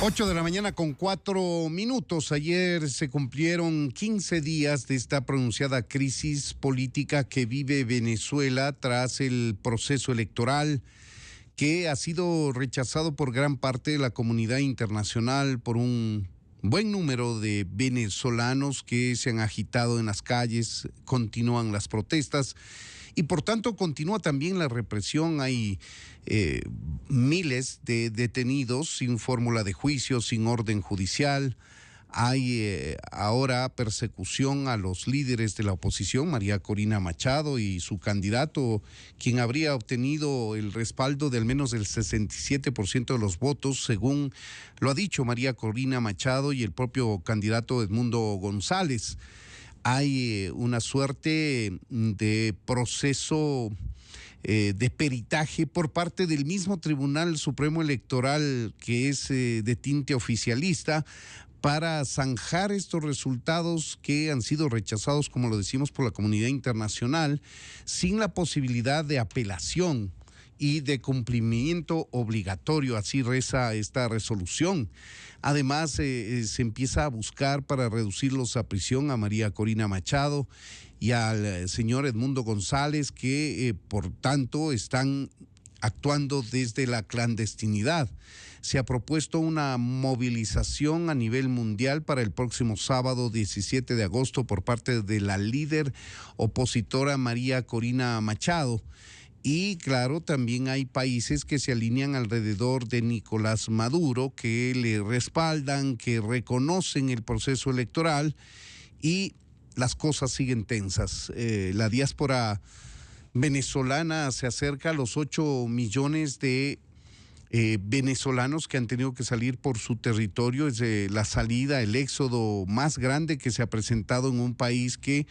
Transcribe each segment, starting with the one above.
8 de la mañana con 4 minutos. Ayer se cumplieron 15 días de esta pronunciada crisis política que vive Venezuela tras el proceso electoral que ha sido rechazado por gran parte de la comunidad internacional, por un buen número de venezolanos que se han agitado en las calles. Continúan las protestas y por tanto continúa también la represión. Hay miles de detenidos sin fórmula de juicio, sin orden judicial. Hay ahora persecución a los líderes de la oposición, María Corina Machado y su candidato, quien habría obtenido el respaldo de al menos el 67% de los votos, según lo ha dicho María Corina Machado y el propio candidato Edmundo González. Hay una suerte de proceso de peritaje por parte del mismo Tribunal Supremo Electoral, que es de tinte oficialista, para zanjar estos resultados que han sido rechazados, como lo decimos, por la comunidad internacional, sin la posibilidad de apelación y de cumplimiento obligatorio. Así reza esta resolución. Además, se empieza a buscar para reducirlos a prisión a María Corina Machado y al señor Edmundo González, que por tanto están actuando desde la clandestinidad. Se ha propuesto una movilización a nivel mundial para el próximo sábado 17 de agosto por parte de la líder opositora María Corina Machado. Y claro, también hay países que se alinean alrededor de Nicolás Maduro, que le respaldan, que reconocen el proceso electoral, y las cosas siguen tensas. La diáspora venezolana se acerca a los 8 millones de venezolanos que han tenido que salir por su territorio. Es la salida, el éxodo más grande que se ha presentado en un país que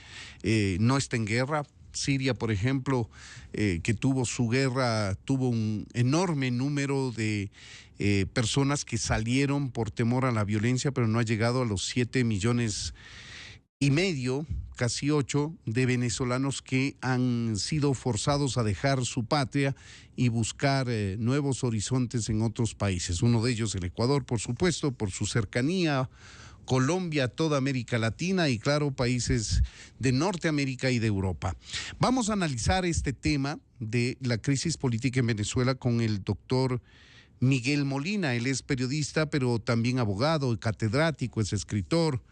no está en guerra. Siria, por ejemplo, que tuvo su guerra, tuvo un enorme número de personas que salieron por temor a la violencia, pero no ha llegado a los 7,5 millones, casi 8, de venezolanos que han sido forzados a dejar su patria y buscar nuevos horizontes en otros países. Uno de ellos el Ecuador, por supuesto, por su cercanía, Colombia, toda América Latina y claro, países de Norteamérica y de Europa. Vamos a analizar este tema de la crisis política en Venezuela con el doctor Miguel Molina. Él es periodista, pero también abogado, catedrático, es escritor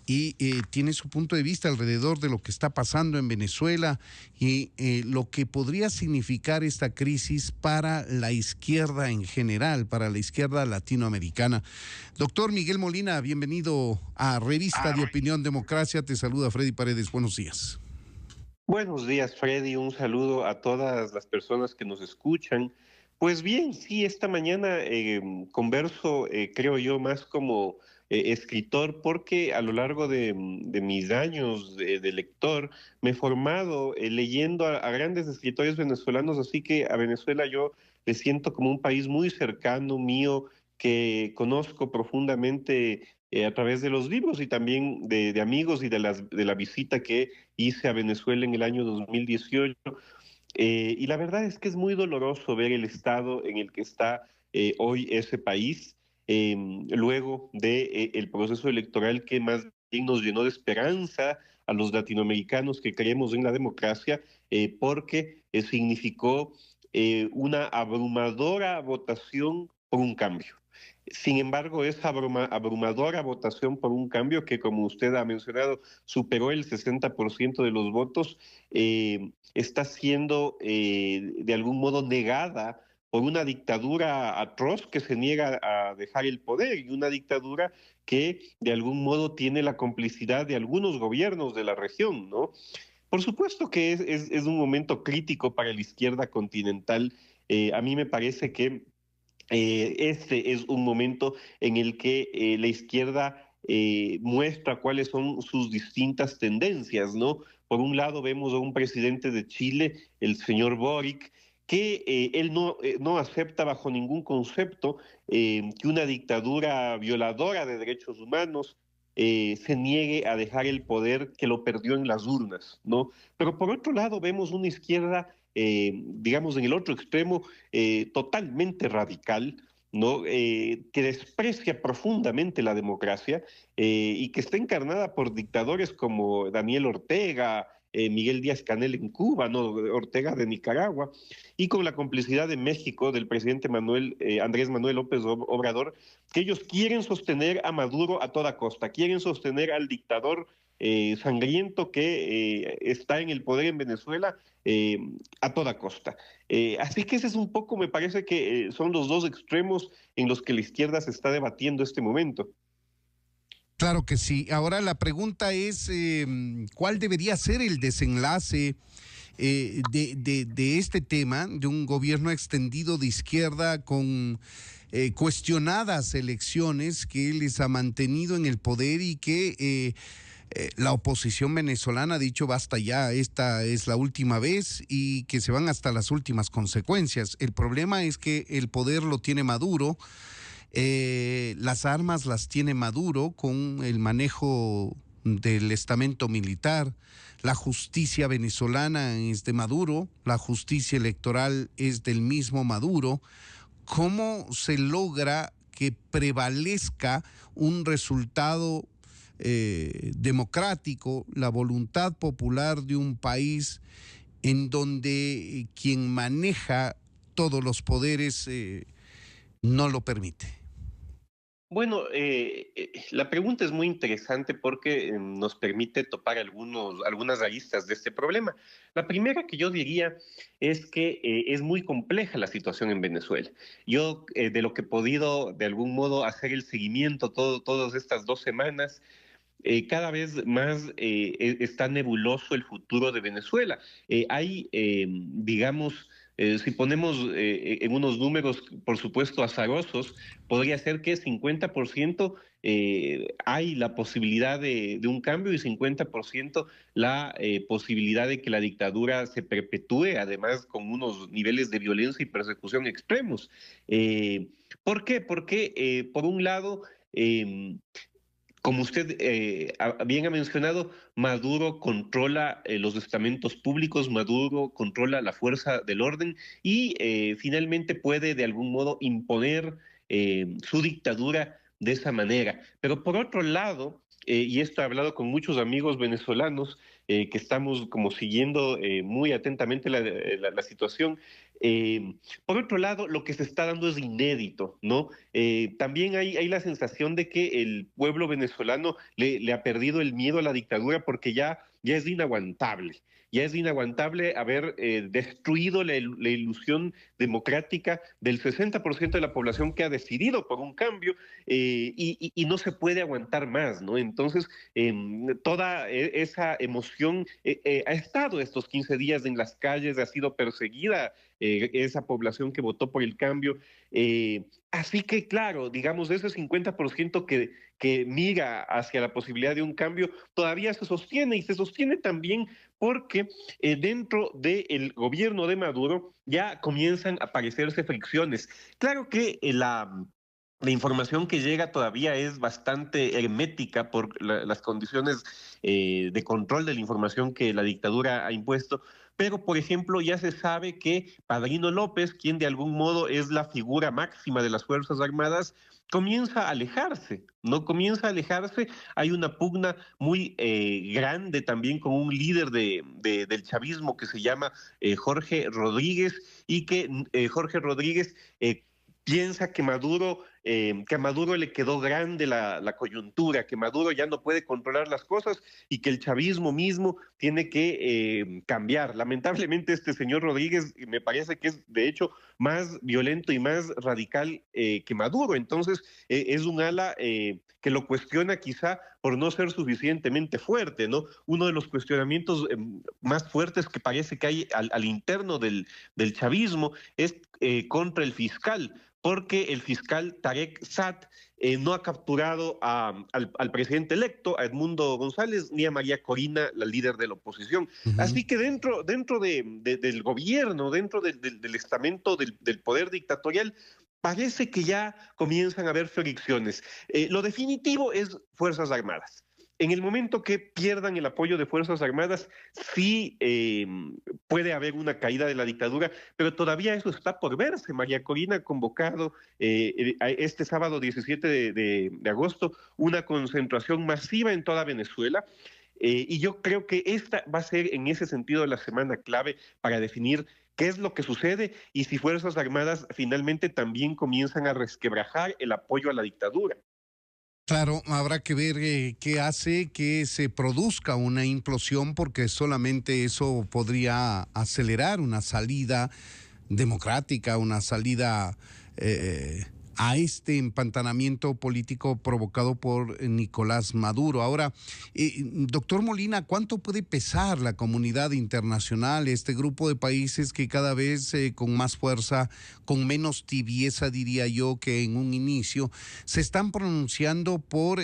y tiene su punto de vista alrededor de lo que está pasando en Venezuela y lo que podría significar esta crisis para la izquierda en general, para la izquierda latinoamericana. Doctor Miguel Molina, bienvenido a Revista de Opinión Democracia. Te saluda Freddy Paredes. Buenos días. Buenos días, Freddy. Un saludo a todas las personas que nos escuchan. Pues bien, sí, esta mañana converso, creo yo, más como escritor, porque a lo largo de mis años de lector me he formado leyendo a grandes escritores venezolanos, así que a Venezuela yo le siento como un país muy cercano mío, que conozco profundamente a través de los libros y también de amigos y de la visita que hice a Venezuela en el año 2018. Y la verdad es que es muy doloroso ver el estado en el que está hoy ese país, luego de el proceso electoral que más bien nos llenó de esperanza a los latinoamericanos que creemos en la democracia, porque significó una abrumadora votación por un cambio. Sin embargo, esa abrumadora votación por un cambio que, como usted ha mencionado, superó el 60% de los votos, está siendo de algún modo negada por una dictadura atroz que se niega a dejar el poder y una dictadura que de algún modo tiene la complicidad de algunos gobiernos de la región, ¿no? Por supuesto que es un momento crítico para la izquierda continental. A mí me parece que este es un momento en el que la izquierda muestra cuáles son sus distintas tendencias, ¿no? Por un lado vemos a un presidente de Chile, el señor Boric, que él no acepta bajo ningún concepto que una dictadura violadora de derechos humanos se niegue a dejar el poder que lo perdió en las urnas, ¿no? Pero por otro lado vemos una izquierda, digamos, en el otro extremo, totalmente radical, ¿no? Que desprecia profundamente la democracia y que está encarnada por dictadores como Daniel Ortega, Miguel Díaz-Canel en Cuba, ¿no? Ortega de Nicaragua, y con la complicidad de México del presidente Andrés Manuel López Obrador, que ellos quieren sostener a Maduro a toda costa, quieren sostener al dictador sangriento que está en el poder en Venezuela eh, a toda costa. Así que ese es un poco, me parece que son los dos extremos en los que la izquierda se está debatiendo este momento. Claro que sí. Ahora la pregunta es, ¿cuál debería ser el desenlace de este tema, de un gobierno extendido de izquierda con cuestionadas elecciones que les ha mantenido en el poder y que la oposición venezolana ha dicho basta ya, esta es la última vez y que se van hasta las últimas consecuencias? El problema es que el poder lo tiene Maduro, las armas las tiene Maduro con el manejo del estamento militar. La justicia venezolana es de Maduro, la justicia electoral es del mismo Maduro. ¿Cómo se logra que prevalezca un resultado democrático, la voluntad popular de un país en donde quien maneja todos los poderes no lo permite? Bueno, la pregunta es muy interesante porque nos permite topar algunas aristas de este problema. La primera que yo diría es que es muy compleja la situación en Venezuela. Yo, de lo que he podido de algún modo hacer el seguimiento todas estas 2 semanas, cada vez más está nebuloso el futuro de Venezuela. Digamos, si ponemos en unos números, por supuesto, azarosos, podría ser que 50% hay la posibilidad de un cambio y 50% la posibilidad de que la dictadura se perpetúe, además con unos niveles de violencia y persecución extremos. ¿Por qué? Porque, por un lado, como usted bien ha mencionado, Maduro controla los estamentos públicos, Maduro controla la fuerza del orden y finalmente puede de algún modo imponer su dictadura de esa manera. Pero por otro lado, y esto he hablado con muchos amigos venezolanos que estamos como siguiendo muy atentamente la situación, por otro lado, lo que se está dando es inédito, ¿no? También hay la sensación de que el pueblo venezolano le ha perdido el miedo a la dictadura porque ya es inaguantable. Ya es inaguantable haber destruido la ilusión democrática del 60% de la población que ha decidido por un cambio y no se puede aguantar más, ¿no? Entonces, toda esa emoción ha estado estos 15 días en las calles, ha sido perseguida esa población que votó por el cambio. Así que, claro, digamos, de ese 50% que mira hacia la posibilidad de un cambio, todavía se sostiene y se sostiene también porque dentro del gobierno de Maduro ya comienzan a aparecerse fricciones. Claro que la información que llega todavía es bastante hermética por las condiciones de control de la información que la dictadura ha impuesto, pero por ejemplo ya se sabe que Padrino López, quien de algún modo es la figura máxima de las Fuerzas Armadas, comienza a alejarse, ¿no? Comienza a alejarse, hay una pugna muy grande también con un líder del chavismo que se llama Jorge Rodríguez y que Jorge Rodríguez piensa que a Maduro le quedó grande la coyuntura, que Maduro ya no puede controlar las cosas y que el chavismo mismo tiene que cambiar. Lamentablemente este señor Rodríguez me parece que es de hecho más violento y más radical que Maduro, entonces es un ala que lo cuestiona quizá por no ser suficientemente fuerte, ¿no? Uno de los cuestionamientos más fuertes que parece que hay al interno del chavismo es contra el fiscal, porque el fiscal Tarek Saad no ha capturado al presidente electo, a Edmundo González, ni a María Corina, la líder de la oposición. Ujú. Así que dentro del gobierno, dentro del estamento del poder dictatorial, parece que ya comienzan a haber fricciones. Lo definitivo es Fuerzas Armadas. En el momento que pierdan el apoyo de Fuerzas Armadas, sí puede haber una caída de la dictadura, pero todavía eso está por verse. María Corina ha convocado este sábado 17 de agosto una concentración masiva en toda Venezuela. Y yo creo que esta va a ser en ese sentido la semana clave para definir qué es lo que sucede y si Fuerzas Armadas finalmente también comienzan a resquebrajar el apoyo a la dictadura. Claro, habrá que ver qué hace que se produzca una implosión, porque solamente eso podría acelerar una salida democrática, una salida a este empantanamiento político provocado por Nicolás Maduro. Ahora, doctor Molina, ¿cuánto puede pesar la comunidad internacional, este grupo de países que cada vez con más fuerza, con menos tibieza, diría yo, que en un inicio, se están pronunciando por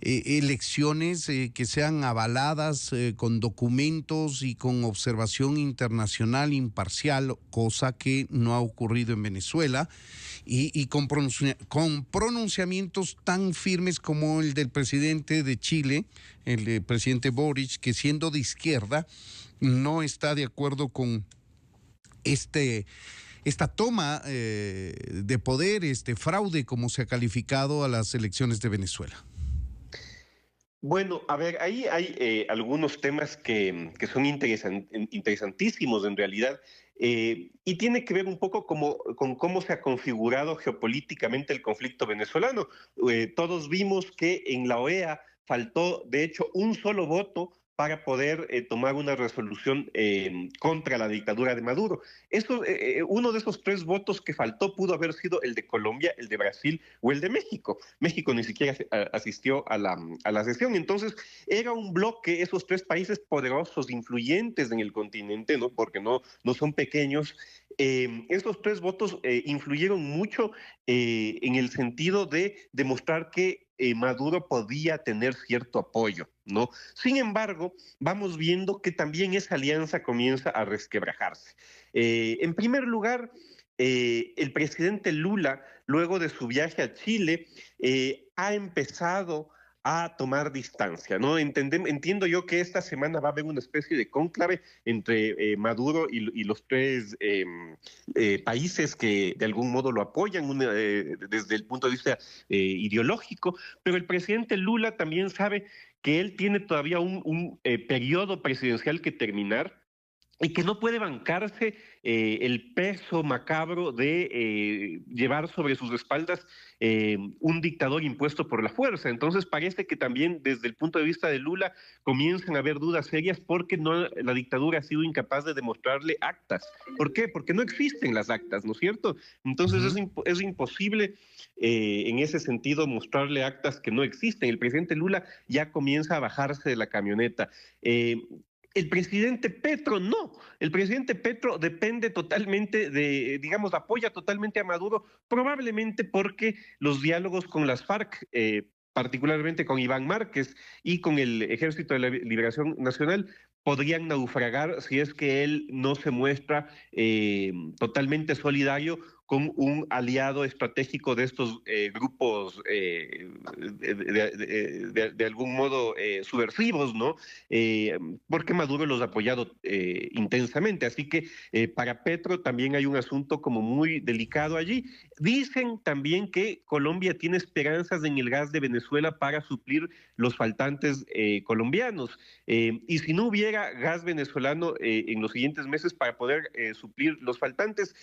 elecciones que sean avaladas con documentos y con observación internacional imparcial, cosa que no ha ocurrido en Venezuela? Y con pronunciamientos tan firmes como el del presidente de Chile, el presidente Boric, que siendo de izquierda no está de acuerdo con esta toma de poder, este fraude, como se ha calificado a las elecciones de Venezuela. Bueno, a ver, ahí hay algunos temas que son interesantísimos en realidad, y tiene que ver un poco con cómo se ha configurado geopolíticamente el conflicto venezolano. Todos vimos que en la OEA faltó, de hecho, un solo voto para poder tomar una resolución contra la dictadura de Maduro. Uno de esos tres votos que faltó pudo haber sido el de Colombia, el de Brasil o el de México. México ni siquiera asistió a la sesión. Entonces, era un bloque, esos tres países poderosos, influyentes en el continente, ¿no? Porque no son pequeños. Esos tres votos influyeron mucho en el sentido de demostrar que Maduro podía tener cierto apoyo, ¿no? Sin embargo, vamos viendo que también esa alianza comienza a resquebrajarse. En primer lugar, el presidente Lula, luego de su viaje a Chile, ha empezado a tomar distancia, ¿no? Entiendo yo que esta semana va a haber una especie de cónclave entre Maduro y los tres países que de algún modo lo apoyan desde el punto de vista ideológico, pero el presidente Lula también sabe que él tiene todavía un periodo presidencial que terminar y que no puede bancarse el peso macabro de llevar sobre sus espaldas un dictador impuesto por la fuerza. Entonces parece que también desde el punto de vista de Lula comienzan a haber dudas serias porque la dictadura ha sido incapaz de demostrarle actas. ¿Por qué? Porque no existen las actas, ¿no es cierto? Entonces es imposible en ese sentido mostrarle actas que no existen. El presidente Lula ya comienza a bajarse de la camioneta. El presidente Petro no. El presidente Petro depende totalmente digamos, apoya totalmente a Maduro, probablemente porque los diálogos con las FARC, particularmente con Iván Márquez y con el Ejército de la Liberación Nacional, podrían naufragar si es que él no se muestra totalmente solidario con un aliado estratégico de estos grupos de algún modo subversivos, ¿no? Porque Maduro los ha apoyado intensamente. Así que para Petro también hay un asunto como muy delicado allí. Dicen también que Colombia tiene esperanzas en el gas de Venezuela para suplir los faltantes colombianos. Y si no hubiera gas venezolano en los siguientes meses para poder suplir los faltantes,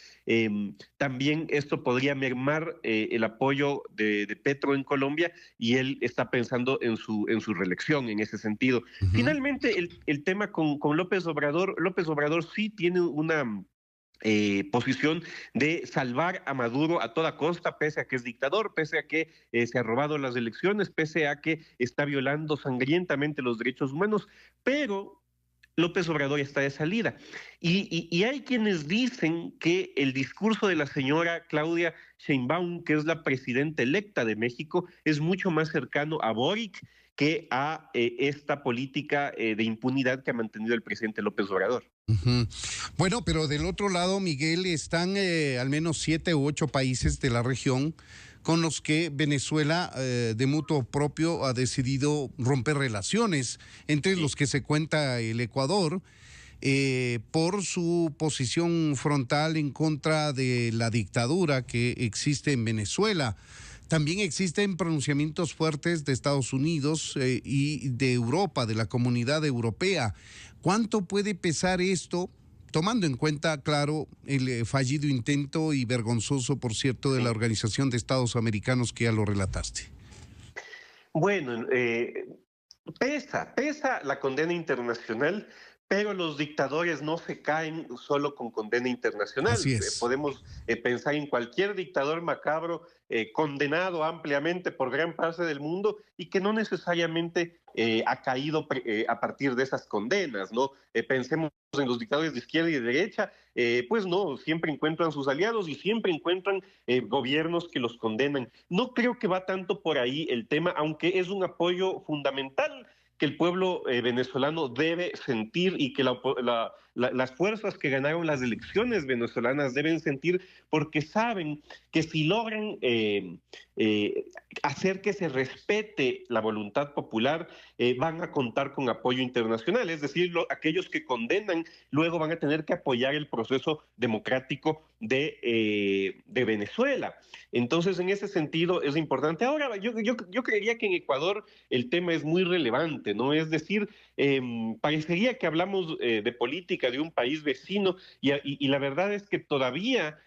también esto podría mermar el apoyo de Petro en Colombia y él está pensando en su reelección en ese sentido. Finalmente, el tema con López Obrador sí tiene una posición de salvar a Maduro a toda costa, pese a que es dictador, pese a que se ha robado las elecciones, pese a que está violando sangrientamente los derechos humanos, pero López Obrador está de salida. Y hay quienes dicen que el discurso de la señora Claudia Sheinbaum, que es la presidenta electa de México, es mucho más cercano a Boric que a esta política de impunidad que ha mantenido el presidente López Obrador. Ujú. Bueno, pero del otro lado, Miguel, están al menos 7 u 8 países de la región con los que Venezuela, de mutuo propio, ha decidido romper relaciones, entre los Sí. que se cuenta el Ecuador, por su posición frontal en contra de la dictadura que existe en Venezuela. También existen pronunciamientos fuertes de Estados Unidos y de Europa, de la Comunidad Europea. ¿Cuánto puede pesar esto, tomando en cuenta, claro, el fallido intento y vergonzoso, por cierto, de la Sí. Organización de Estados Americanos que ya lo relataste? Bueno, pesa la condena internacional, pero los dictadores no se caen solo con condena internacional. Así es. Podemos pensar en cualquier dictador macabro condenado ampliamente por gran parte del mundo y que no necesariamente ha caído a partir de esas condenas, ¿no? Pensemos en los dictadores de izquierda y de derecha, pues no, siempre encuentran sus aliados y siempre encuentran gobiernos que los condenan. No creo que va tanto por ahí el tema, aunque es un apoyo fundamental que el pueblo venezolano debe sentir y que las fuerzas que ganaron las elecciones venezolanas deben sentir, porque saben que si logran eh, hacer que se respete la voluntad popular, van a contar con apoyo internacional. Es decir, aquellos que condenan luego van a tener que apoyar el proceso democrático de Venezuela. Entonces, en ese sentido es importante. Ahora, yo creería que en Ecuador el tema es muy relevante, ¿no? Es decir, parecería que hablamos de política de un país vecino y la verdad es que todavía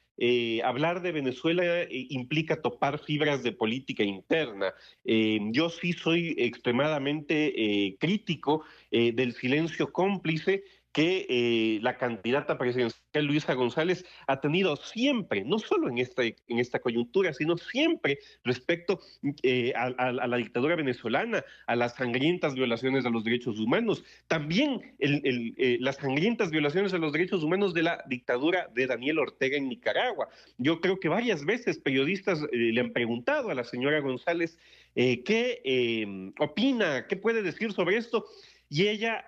hablar de Venezuela implica topar fibras de política interna. Yo sí soy extremadamente crítico del silencio cómplice que la candidata presidencial Luisa González ha tenido siempre, no solo en esta coyuntura, sino siempre respecto a la dictadura venezolana, a las sangrientas violaciones a los derechos humanos, también las sangrientas violaciones a los derechos humanos de la dictadura de Daniel Ortega en Nicaragua. Yo creo que varias veces periodistas le han preguntado a la señora González qué opina, qué puede decir sobre esto, y ella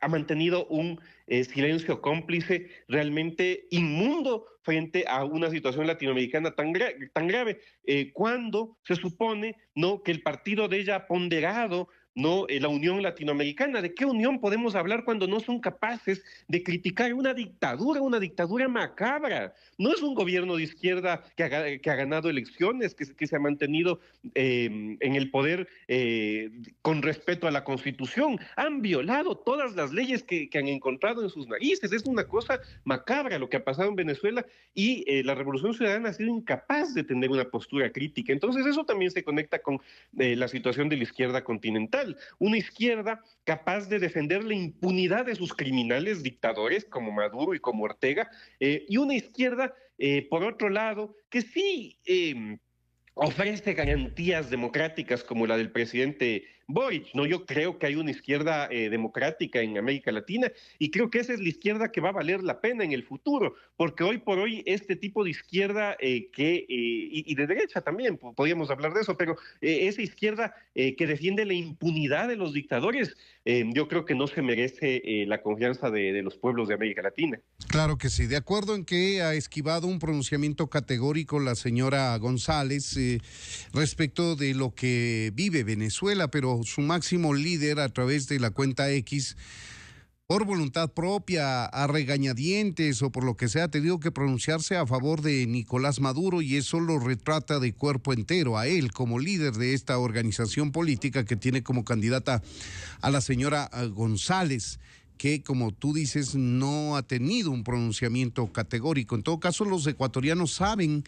ha mantenido un silencio cómplice realmente inmundo frente a una situación latinoamericana tan grave, cuando se supone no que el partido de ella ha ponderado no la Unión Latinoamericana. ¿De qué unión podemos hablar cuando no son capaces de criticar una dictadura macabra? No es un gobierno de izquierda que ha ganado elecciones, que se ha mantenido en el poder con respeto a la Constitución. Han violado todas las leyes que han encontrado en sus narices. Es una cosa macabra lo que ha pasado en Venezuela y la Revolución Ciudadana ha sido incapaz de tener una postura crítica. Entonces eso también se conecta con la situación de la izquierda continental. Una izquierda capaz de defender la impunidad de sus criminales dictadores como Maduro y como Ortega, y una izquierda, por otro lado, que sí ofrece garantías democráticas como la del presidente Boric. No, yo creo que hay una izquierda democrática en América Latina y creo que esa es la izquierda que va a valer la pena en el futuro, porque hoy por hoy este tipo de izquierda y de derecha también, podríamos hablar de eso, pero esa izquierda que defiende la impunidad de los dictadores, yo creo que no se merece la confianza de los pueblos de América Latina. Claro que sí, de acuerdo en que ha esquivado un pronunciamiento categórico la señora González respecto de lo que vive Venezuela, pero su máximo líder a través de la cuenta X, por voluntad propia, a regañadientes o por lo que sea, ha tenido que pronunciarse a favor de Nicolás Maduro y eso lo retrata de cuerpo entero a él como líder de esta organización política que tiene como candidata a la señora González, que, como tú dices, no ha tenido un pronunciamiento categórico. En todo caso, los ecuatorianos saben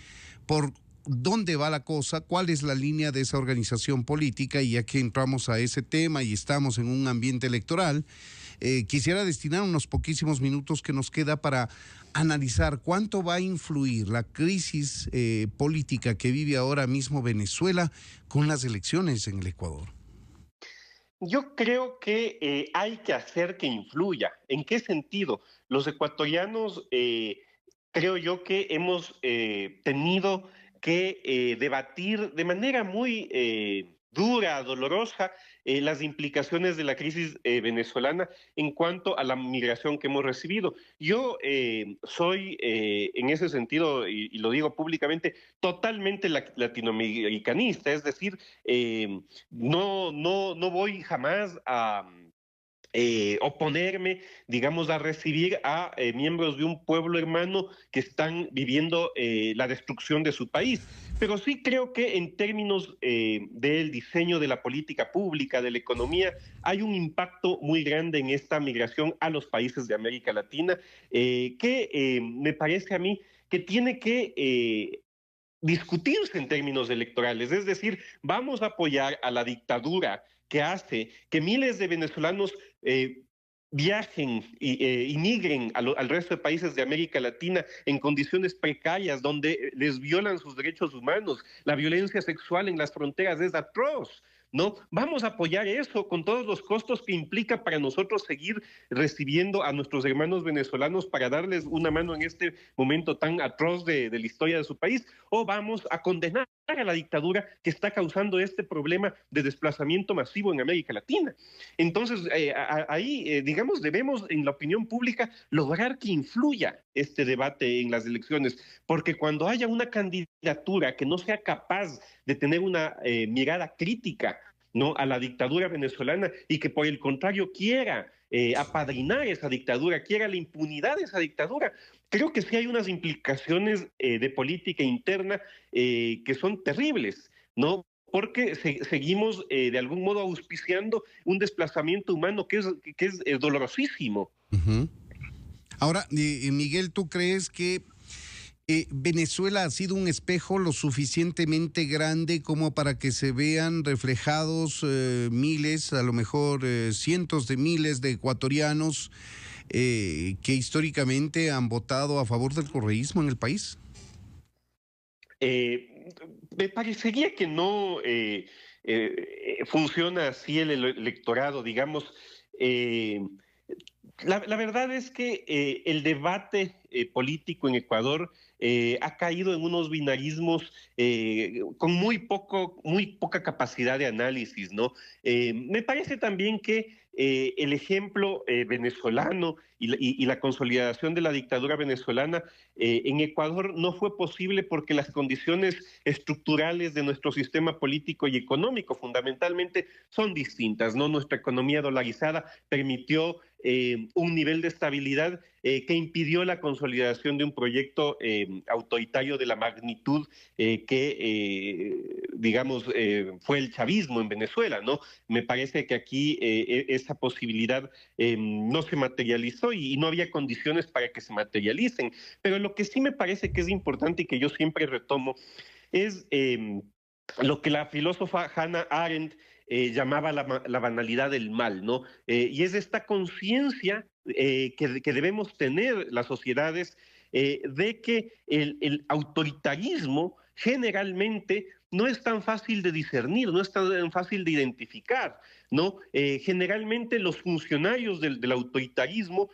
por dónde va la cosa, cuál es la línea de esa organización política, y ya que entramos a ese tema y estamos en un ambiente electoral, quisiera destinar unos poquísimos minutos que nos queda para analizar cuánto va a influir la crisis política que vive ahora mismo Venezuela con las elecciones en el Ecuador. Yo creo que hay que hacer que influya. ¿En qué sentido? Los ecuatorianos, creo yo que hemos tenido que debatir de manera muy dura, dolorosa, las implicaciones de la crisis venezolana en cuanto a la migración que hemos recibido. Yo soy, en ese sentido, y lo digo públicamente, totalmente latinoamericanista, es decir, no voy jamás a oponerme, digamos, a recibir a miembros de un pueblo hermano que están viviendo la destrucción de su país. Pero sí creo que en términos del diseño de la política pública, de la economía, hay un impacto muy grande en esta migración a los países de América Latina, que me parece a mí que tiene que discutirse en términos electorales. Es decir, vamos a apoyar a la dictadura que hace que miles de venezolanos viajen y migren al resto de países de América Latina en condiciones precarias, donde les violan sus derechos humanos. La violencia sexual en las fronteras es atroz. ¿No? Vamos a apoyar eso con todos los costos que implica para nosotros seguir recibiendo a nuestros hermanos venezolanos para darles una mano en este momento tan atroz de la historia de su país, o vamos a condenar a la dictadura que está causando este problema de desplazamiento masivo en América Latina. Entonces, ahí, digamos, debemos en la opinión pública lograr que influya este debate en las elecciones, porque cuando haya una candidatura que no sea capaz de tener una mirada crítica, ¿no?, a la dictadura venezolana y que por el contrario quiera apadrinar esa dictadura, quiera la impunidad de esa dictadura, creo que sí hay unas implicaciones de política interna que son terribles, ¿no? Porque seguimos de algún modo auspiciando un desplazamiento humano que es dolorosísimo. Ujú. Ahora, Miguel, ¿tú crees que Venezuela ha sido un espejo lo suficientemente grande como para que se vean reflejados miles, a lo mejor cientos de miles de ecuatorianos que históricamente han votado a favor del correísmo en el país? Eh, Me parecería que no funciona así el electorado, digamos. eh, la verdad es que el debate político en Ecuador ha caído en unos binarismos con muy poca capacidad de análisis, ¿no? Me parece también que el ejemplo venezolano y la consolidación de la dictadura venezolana en Ecuador no fue posible porque las condiciones estructurales de nuestro sistema político y económico fundamentalmente son distintas, ¿no? Nuestra economía dolarizada permitió un nivel de estabilidad que impidió la consolidación de un proyecto autoritario de la magnitud digamos, fue el chavismo en Venezuela, ¿no? Me parece que aquí esa posibilidad no se materializó y no había condiciones para que se materialicen. Pero lo que sí me parece que es importante y que yo siempre retomo es lo que la filósofa Hannah Arendt llamaba la banalidad del mal, ¿no? Y es esta conciencia que debemos tener las sociedades de que el autoritarismo generalmente no es tan fácil de discernir, no es tan fácil de identificar, ¿no? Generalmente los funcionarios del autoritarismo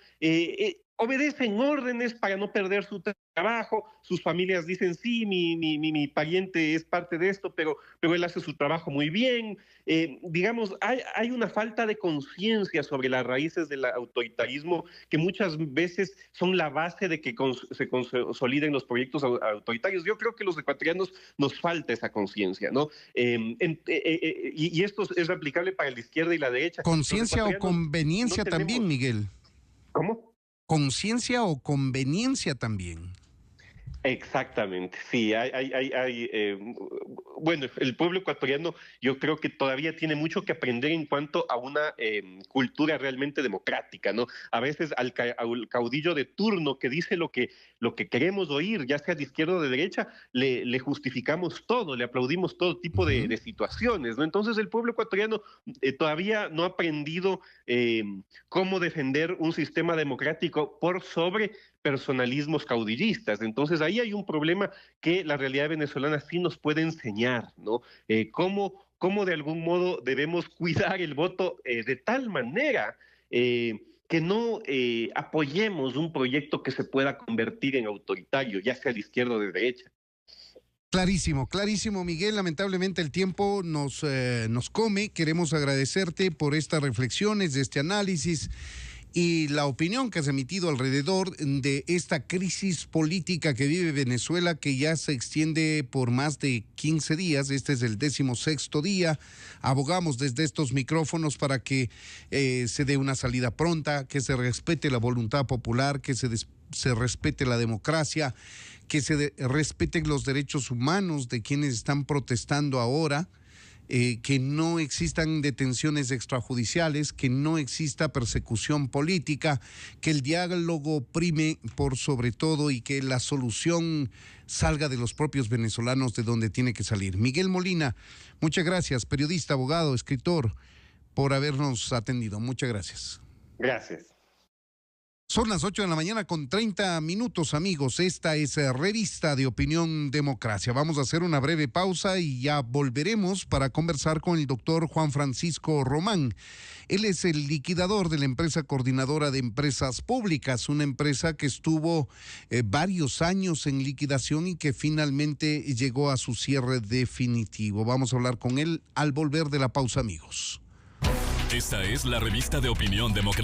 obedecen órdenes para no perder su trabajo, sus familias dicen, sí, mi pariente es parte de esto, pero él hace su trabajo muy bien. Digamos, hay una falta de conciencia sobre las raíces del autoritarismo que muchas veces son la base de que se consoliden los proyectos autoritarios. Yo creo que los ecuatorianos nos falta esa conciencia, ¿no? Y esto es aplicable para la izquierda y la derecha. Los Conciencia o ecuatorianos no conveniencia también, tenemos... Miguel. ¿Cómo? Conciencia o conveniencia también. Exactamente, sí, bueno, el pueblo ecuatoriano yo creo que todavía tiene mucho que aprender en cuanto a una cultura realmente democrática, ¿no? A veces al caudillo de turno que dice lo que queremos oír, ya sea de izquierda o de derecha, le justificamos todo, le aplaudimos todo tipo Ujú. de situaciones, ¿no? Entonces el pueblo ecuatoriano todavía no ha aprendido cómo defender un sistema democrático por sobre personalismos caudillistas. Entonces ahí hay un problema que la realidad venezolana sí nos puede enseñar, ¿no? Cómo de algún modo debemos cuidar el voto de tal manera que no apoyemos un proyecto que se pueda convertir en autoritario, ya sea de izquierda o de derecha. Clarísimo, clarísimo, Miguel. Lamentablemente el tiempo nos come. Queremos agradecerte por estas reflexiones, de este análisis y la opinión que has emitido alrededor de esta crisis política que vive Venezuela, que ya se extiende por más de 15 días. Este es el 16º día. Abogamos desde estos micrófonos para que se dé una salida pronta, que se respete la voluntad popular, que se respete la democracia, que se respeten los derechos humanos de quienes están protestando ahora, que no existan detenciones extrajudiciales, que no exista persecución política, que el diálogo prime por sobre todo y que la solución salga de los propios venezolanos, de donde tiene que salir. Miguel Molina, muchas gracias, periodista, abogado, escritor, por habernos atendido. Muchas gracias. Gracias. Son las 8:30 a.m, amigos. Esta es Revista de Opinión Democracia. Vamos a hacer una breve pausa y ya volveremos para conversar con el doctor Juan Francisco Román. Él es el liquidador de la empresa Coordinadora de Empresas Públicas, una empresa que estuvo varios años en liquidación y que finalmente llegó a su cierre definitivo. Vamos a hablar con él al volver de la pausa, amigos. Esta es la Revista de Opinión Democrática.